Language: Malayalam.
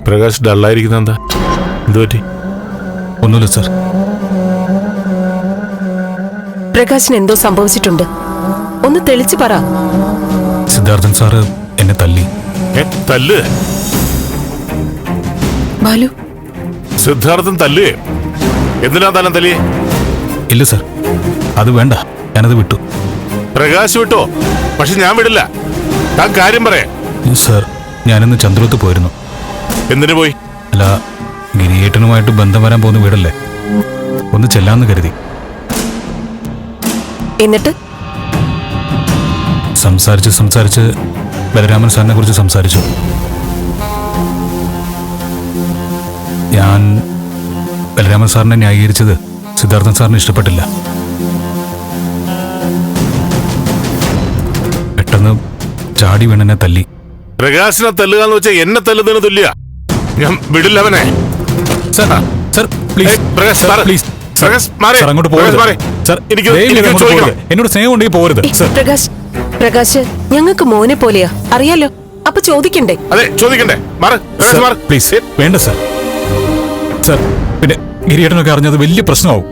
പ്രകാശ് ഡള്ളായിരിക്കുന്ന എന്താ? എന്തു പറ്റി? ഒന്നുമില്ല സർ. പ്രകാശിന് എന്തോ സംഭവിച്ചിട്ടുണ്ട്. ഒന്ന് തെളിച്ചു പറ. സിദ്ധാർത്ഥൻ സാറ് എന്നെ തല്ലി. തല്ല്? ബാലു, സിദ്ധാർത്ഥൻ തല്ലുകയോ? എന്തിനാ താൻ തല്ലിയേ? ഇല്ല സർ, അത് വേണ്ട, ഞാനത് വിട്ടു. പ്രകാശ് വിട്ടോ? പക്ഷെ ഞാൻ വിടില്ല. താൻ കാര്യം പറയേ. സർ, ഞാനിന്ന് ചന്ദ്രത്ത് പോയിരുന്നു. എന്തിനു പോയി? അല്ല, ഗിരിയേട്ടനുമായിട്ട് ബന്ധം വരാൻ പോകുന്ന വീടല്ലേ, ഒന്ന് ചെല്ലാന്ന് കരുതി. എന്നിട്ട് സംസാരിച്ച് ബലരാമൻ സാറിനെ കുറിച്ച് സംസാരിച്ചു. ഞാൻ ബലരാമൻ സാറിനെ ന്യായീകരിച്ചത് സിദ്ധാർത്ഥൻ സാറിന് ഇഷ്ടപ്പെട്ടില്ല. പെട്ടെന്ന് ചാടി വീണെന്നെ തല്ലി. പ്രകാശിനെ തല്ലുക എന്ന് വെച്ചാൽ എന്നെ തല്ലുന്നതിന് തുല്യ. ഞാൻ വിടില്ല അവനെ. Sir, sir please, Prakash sir please, Prakash മാറി. സർ അങ്ങോട്ട് പോകരുത്. സർ, എന്നോട് സ്നേഹം ഉണ്ടെങ്കിൽ പോകരുത്. പ്രകാശ് ഞങ്ങൾക്ക് മോനെ പോലെയാ, അറിയാലോ. അപ്പൊ ചോദിക്കണ്ടേ? അതെ, ചോദിക്കണ്ടേ? പ്ലീസ്, വേണ്ട സർ. സർ, പിന്നെ ഗിരിയേട്ടനൊക്കെ അറിഞ്ഞത് വലിയ പ്രശ്നമാവും.